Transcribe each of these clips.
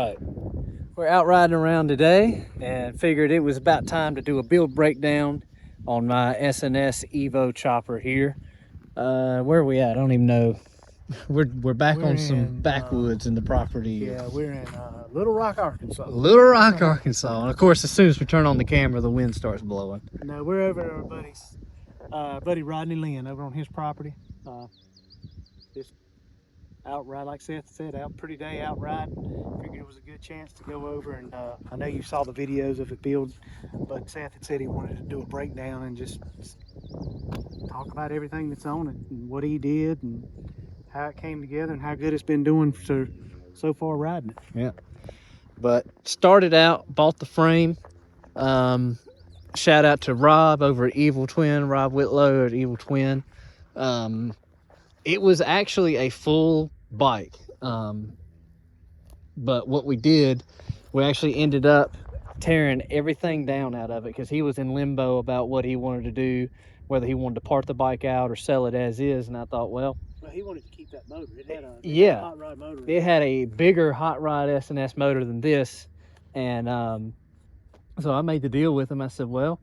right. We're out riding around today and figured it was about time to do a build breakdown on my S&S EVO chopper here. Where are we at? I don't even know. We're back on some backwoods in the property. Yeah, we're in Little Rock, Arkansas. Little Rock, Arkansas. And of course, as soon as we turn on the camera, the wind starts blowing. No, we're over at our buddy Rodney Lynn over on his property. Just out ride, like Seth said, pretty day out riding. Figured it was a good chance to go over, and I know you saw the videos of it build, but Seth had said he wanted to do a breakdown and just talk about everything that's on it and what he did and how it came together and how good it's been doing so far riding it. Yeah. But started out, bought the frame. Shout out to Rob over at Evil Twin, Rob Whitlow at Evil Twin. It was actually a full bike. But what we did, we actually ended up tearing everything down out of it because he was in limbo about what he wanted to do, whether he wanted to part the bike out or sell it as is. And I thought, well, he wanted to keep that motor. It had a hot rod motor. It had a bigger hot rod S&S motor than this. And so I made the deal with him. I said, well,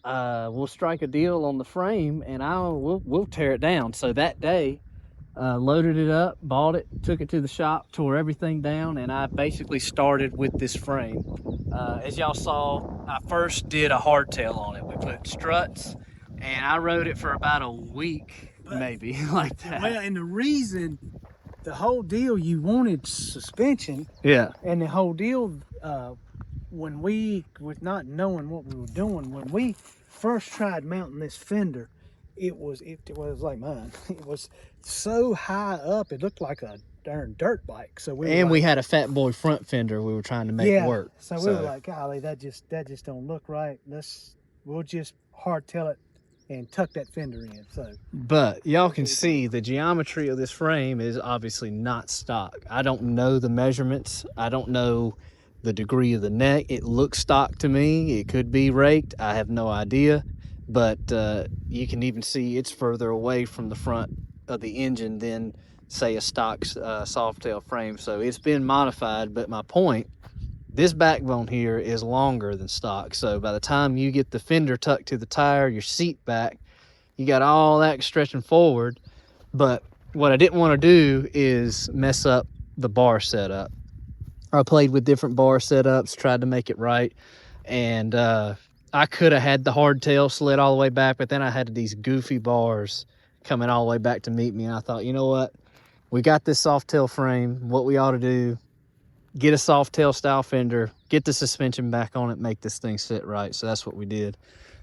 we'll strike a deal on the frame and we'll tear it down. So that day, loaded it up, bought it, took it to the shop, tore everything down, and I basically started with this frame. As y'all saw, I first did a hardtail on it. We put struts, and I rode it for about a week, maybe, like that. Well, and the reason, the whole deal, you wanted suspension. Yeah. And the whole deal, when we, with not knowing what we were doing, when we first tried mounting this fender, it was like mine. It was so high up, it looked like a darn dirt bike. So we had a fat boy front fender we were trying to make work. So we were like, golly, that just don't look right. We'll just hardtail it and tuck that fender in. But y'all can see the geometry of this frame is obviously not stock. I don't know the measurements. I don't know the degree of the neck. It looks stock to me. It could be raked. I have no idea. But you can even see it's further away from the front of the engine than, say, a stock Softail frame. So it's been modified. But my point, this backbone here is longer than stock. So by the time you get the fender tucked to the tire, your seat back, you got all that stretching forward. But what I didn't want to do is mess up the bar setup. I played with different bar setups, tried to make it right. And I could have had the hardtail slid all the way back, but then I had these goofy bars coming all the way back to meet me. And I thought, you know what? We got this Softail frame. What we ought to do, get a Softail style fender, get the suspension back on it, make this thing sit right. So that's what we did.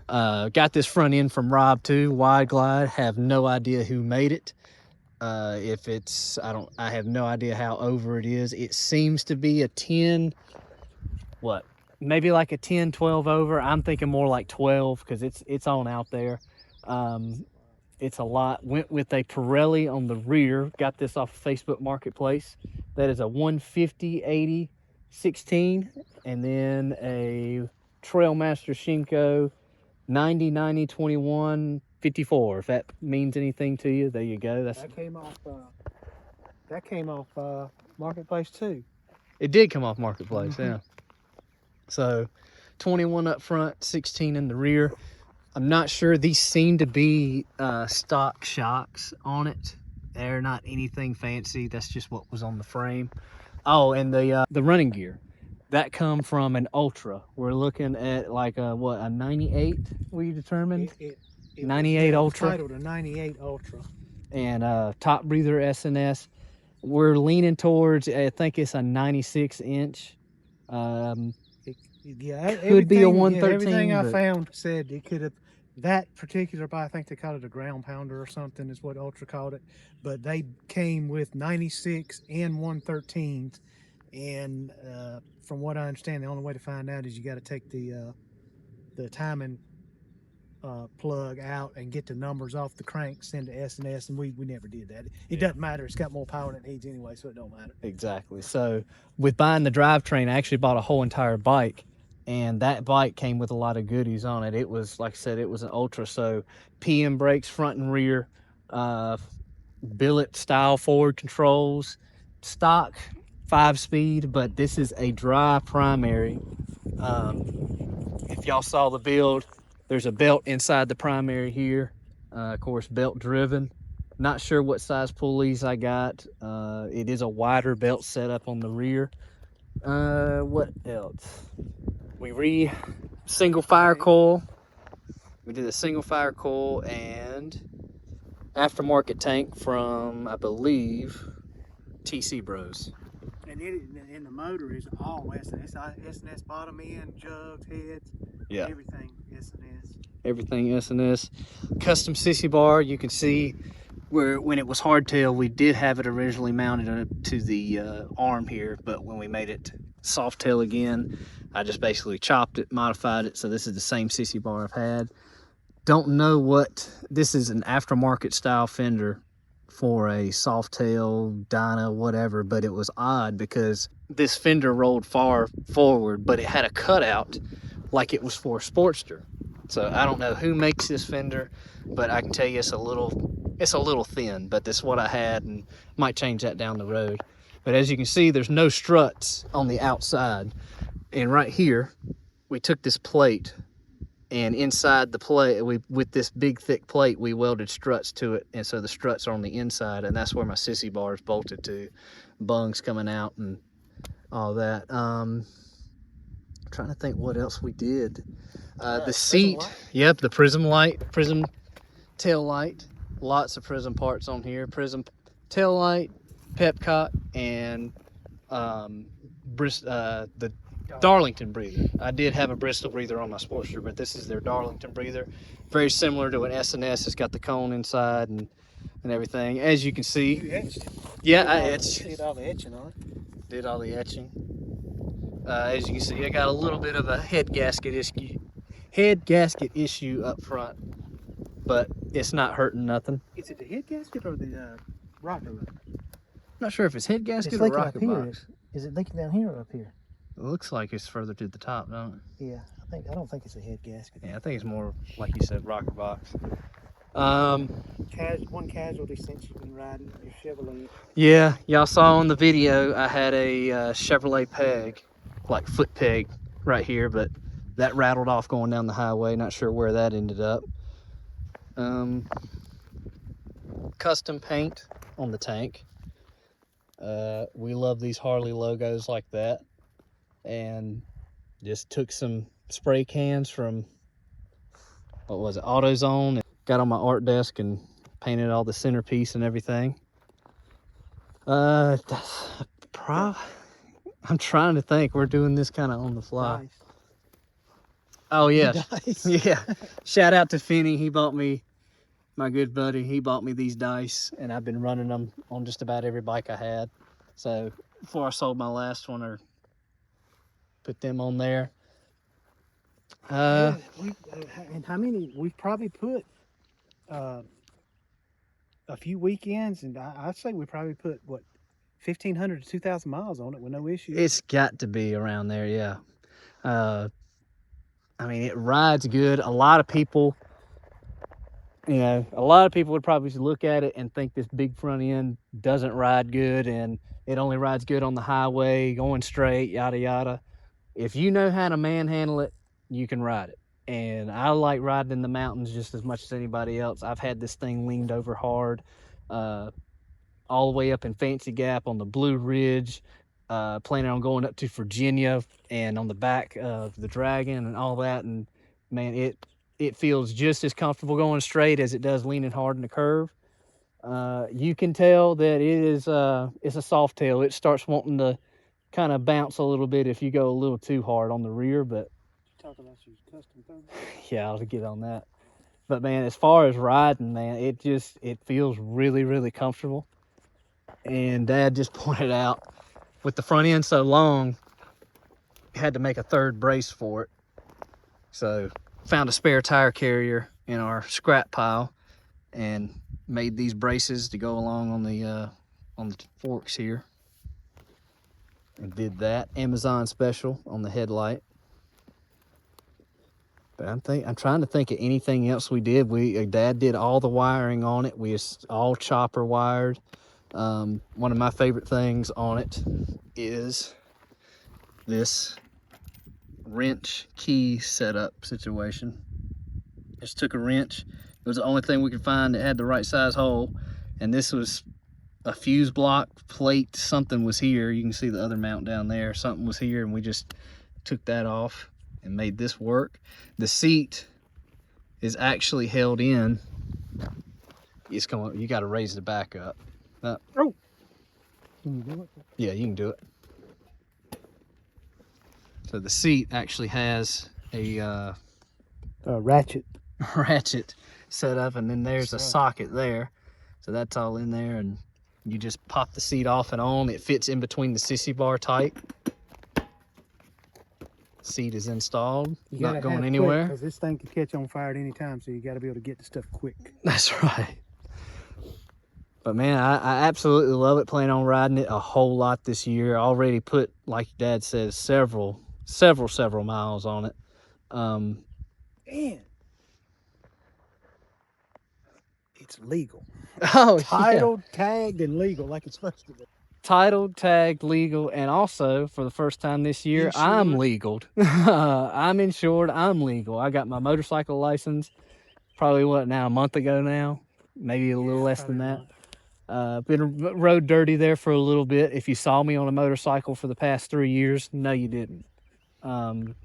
Got this front end from Rob too, wide glide. Have no idea who made it. If it's, I have no idea how over it is. It seems to be a 10, maybe like a 10, 12 over. I'm thinking more like 12 because it's on out there. It's a lot. Went with a Pirelli on the rear. Got this off of Facebook Marketplace. That is a 150/80 16, and then a Trailmaster Shinko 90/90 21 54. If that means anything to you, there you go. That came off Marketplace too. It did come off Marketplace, yeah. So 21 up front, 16 in the rear. I'm not sure. These seem to be stock shocks on it. They're not anything fancy. That's just what was on the frame. Oh, and the running gear. That come from an Ultra. We're looking at like a 98, we determined? It 98 Ultra. Titled a 98 Ultra. And top breather S&S. We're leaning towards, I think it's a 96 inch. Yeah, could be a 113. Yeah, everything I found said it could have. That particular bike, I think they called it a ground pounder or something, is what Ultra called it. But they came with 96 and 113s. And from what I understand, the only way to find out is you got to take the timing plug out and get the numbers off the crank, send to S&S, and we never did that. It doesn't matter. It's got more power than it needs anyway, so it don't matter. Exactly. So with buying the drivetrain, I actually bought a whole entire bike. And that bike came with a lot of goodies on it. It was, like I said, it was an Ultra. So PM brakes, front and rear, billet style forward controls, stock 5-speed, but this is a dry primary. If y'all saw the build, there's a belt inside the primary here. Of course, belt driven. Not sure what size pulleys I got. It is a wider belt setup on the rear. What else? We single fire coil. We did a single fire coil and aftermarket tank from, I believe, TC Bros. And the motor is all S&S bottom end, jugs, heads, Yeah. everything S&S. Everything S&S. Custom sissy bar. You can see where when it was hardtail, we did have it originally mounted to the arm here, but when we made it Softail again, I just basically chopped it, modified it, so this is the same sissy bar I've had. Don't know what, this is an aftermarket style fender for a Softail, Dyna, whatever, but it was odd because this fender rolled far forward, but it had a cutout like it was for a Sportster. So I don't know who makes this fender, but I can tell you it's a little thin, but that's what I had, and might change that down the road. But as you can see, there's no struts on the outside. And right here, we took this plate, and inside the plate, with this big thick plate, we welded struts to it, and so the struts are on the inside, and that's where my sissy bar is bolted to. Bungs coming out and all that. I'm trying to think what else we did. The seat, yep, the prism tail light. Lots of prism parts on here. Prism tail light, Pepcot, and the Darlington breather. I did have a Bristol breather on my Sportster, but this is their Darlington breather. Very similar to an S&S. It's got the cone inside and everything. As you can see, You etched. yeah, I etched. Did all the etching on it. Did all the etching. As you can see, I got a little bit of a head gasket issue up front, but it's not hurting nothing. Is it the head gasket or the rocker? Not sure if it's head gasket It's or leaking up rocker here. box. Is it leaking down here or up here? It looks like it's further to the top, don't it? Yeah, I don't think it's a head gasket. Yeah, I think it's more, like you said, rocker box. One casualty since you've been riding your Chevrolet. Yeah, y'all saw on the video, I had a Chevrolet peg, like foot peg right here, but that rattled off going down the highway. Not sure where that ended up. Custom paint on the tank. We love these Harley logos like that, and just took some spray cans from, what was it, AutoZone, and got on my art desk and painted all the centerpiece and everything. I'm trying to think. We're doing this kind of on the fly. Nice. Oh yeah, Dice. yeah. Shout out to Finney. He bought me, my good buddy. He bought me these dice, and I've been running them on just about every bike I had. So before I sold my last one, or put them on there. And how many? We've probably put a few weekends, and I'd say we probably put what, 1,500 to 2,000 miles on it with no issue. It's got to be around there, yeah. I mean, it rides good. A lot of people would probably look at it and think this big front end doesn't ride good, and it only rides good on the highway, going straight, yada, yada. If you know how to manhandle it, you can ride it. And I like riding in the mountains just as much as anybody else. I've had this thing leaned over hard, all the way up in Fancy Gap on the Blue Ridge, planning on going up to Virginia and on the back of the Dragon and all that. And man, it feels just as comfortable going straight as it does leaning hard in the curve. You can tell that it's a Softail. It starts wanting to kind of bounce a little bit if you go a little too hard on the rear, but Talk about your custom thermal. yeah, I'll get on that. But man, as far as riding, man, it feels really, really comfortable. And Dad just pointed out, with the front end so long, had to make a third brace for it. So found a spare tire carrier in our scrap pile and made these braces to go along on the forks here. And did that Amazon special on the headlight. But I'm trying to think of anything else we did. Dad did all the wiring on it. We all chopper wired. One of my favorite things on it is this wrench key setup situation. Just took a wrench. It was the only thing we could find that had the right size hole, and this was a fuse block plate. Something was here. You can see the other mount down there. Something was here, and we just took that off and made this work. The seat is actually held in. It's going. You got to raise the back up. Oh, can you do it? Yeah, you can do it. So the seat actually has a Ratchet. ratchet set up, and then there's a socket there. So that's all in there, and you just pop the seat off and on. It fits in between the sissy bar tight. Seat is installed, not going anywhere. Because this thing can catch on fire at any time, so you got to be able to get the stuff quick. That's right. But man, I absolutely love it. Plan on riding it a whole lot this year. Already put, like Dad says, several miles on it. And it's legal. Oh, Titled, tagged, and legal, like it's supposed to be. Titled, tagged, legal, and also for the first time this year, Insured. I'm legal. I'm insured. I'm legal. I got my motorcycle license. Probably what now? A month ago now, maybe a little less than that. Been rode dirty there for a little bit. If you saw me on a motorcycle for the past 3 years, no, you didn't. But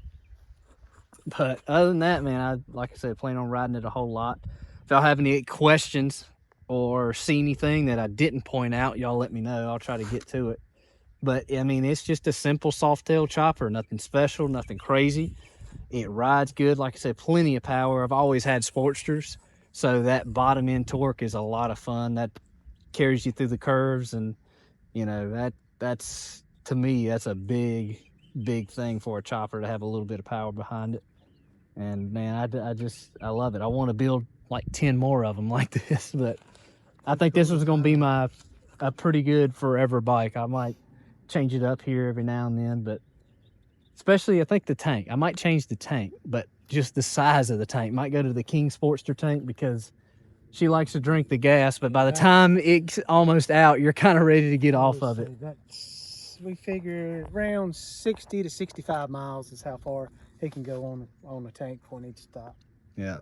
other than that, man, like I said, plan on riding it a whole lot. If y'all have any questions or see anything that I didn't point out, y'all let me know. I'll try to get to it. But I mean, it's just a simple Softail chopper, nothing special, nothing crazy. It rides good. Like I said, plenty of power. I've always had Sportsters, so that bottom end torque is a lot of fun. That carries you through the curves, and you know, that's to me, that's a big thing for a chopper, to have a little bit of power behind it. And man, I love it. I want to build like 10 more of them like this, but I think this was going to be a pretty good forever bike. I might change it up here every now and then, but especially I think the tank. I might change the tank, but just the size of the tank. Might go to the King Sportster tank, because she likes to drink the gas, but by the time it's almost out, you're kind of ready to get off of it. We figure around 60 to 65 miles is how far it can go on the tank before it needs to stop. Yeah.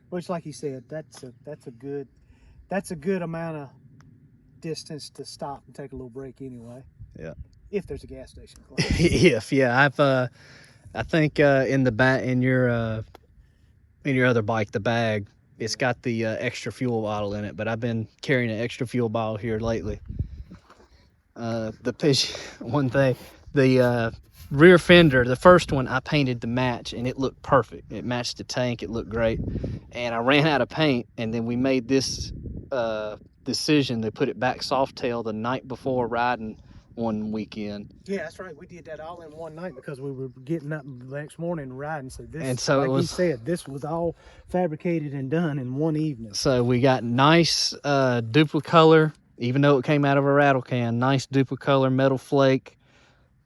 Which, like you said, that's a good amount of distance to stop and take a little break anyway. Yeah. If there's a gas station close. I think in the back, in your other bike, the bag, it's got the extra fuel bottle in it, but I've been carrying an extra fuel bottle here lately. The rear fender, the first one, I painted the match, and it looked perfect. It matched the tank. It looked great. And I ran out of paint, and then we made this decision to put it back Softail the night before riding one weekend. Yeah, that's right. We did that all in one night because we were getting up the next morning and riding. So this, and so like it was, you said, this was all fabricated and done in one evening. So we got nice duplicolor, even though it came out of a rattle can, nice duplicolor metal flake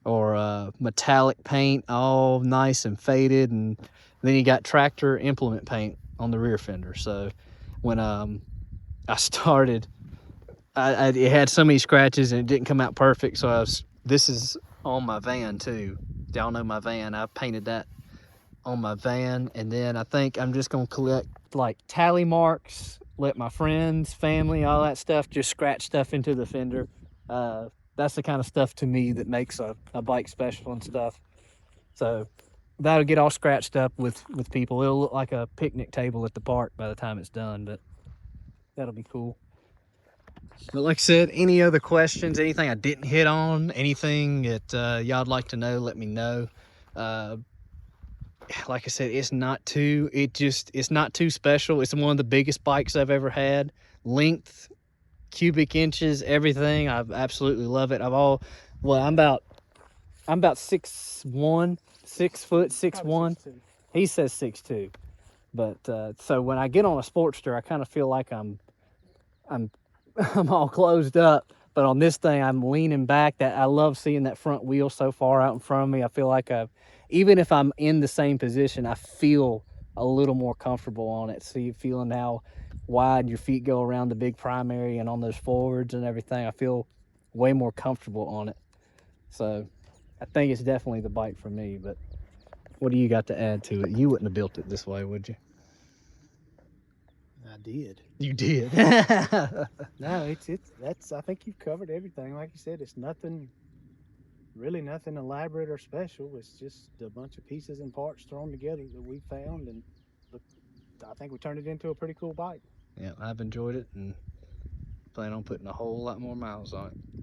or metallic paint, all nice and faded. And then you got tractor implement paint on the rear fender. So when I started, it had so many scratches and it didn't come out perfect. So this is on my van too. Y'all know my van. I painted that on my van. And then I think I'm just going to collect like tally marks, let my friends, family, all that stuff, just scratch stuff into the fender. That's the kind of stuff to me that makes a bike special and stuff. So that'll get all scratched up with people. It'll look like a picnic table at the park by the time it's done, but that'll be cool. But like I said, any other questions, anything I didn't hit on, anything that y'all'd like to know, let me know. Like I said, it's not too special. It's one of the biggest bikes I've ever had. Length, cubic inches, everything. I absolutely love it. I'm about 6'1", 6 foot, 6'1". He says 6'2". But so when I get on a Sportster, I kind of feel like I'm all closed up. But on this thing, I'm leaning back. That I love seeing that front wheel so far out in front of me. I feel like even if I'm in the same position, I feel a little more comfortable on it. So you're feeling how wide your feet go around the big primary and on those forwards and everything. I feel way more comfortable on it. So I think it's definitely the bike for me. But what do you got to add to it? You wouldn't have built it this way, would you? I did. You did. No, that's, I think you've covered everything. Like you said, it's really nothing elaborate or special. It's just a bunch of pieces and parts thrown together that we found, and I think we turned it into a pretty cool bike. Yeah, I've enjoyed it and plan on putting a whole lot more miles on it.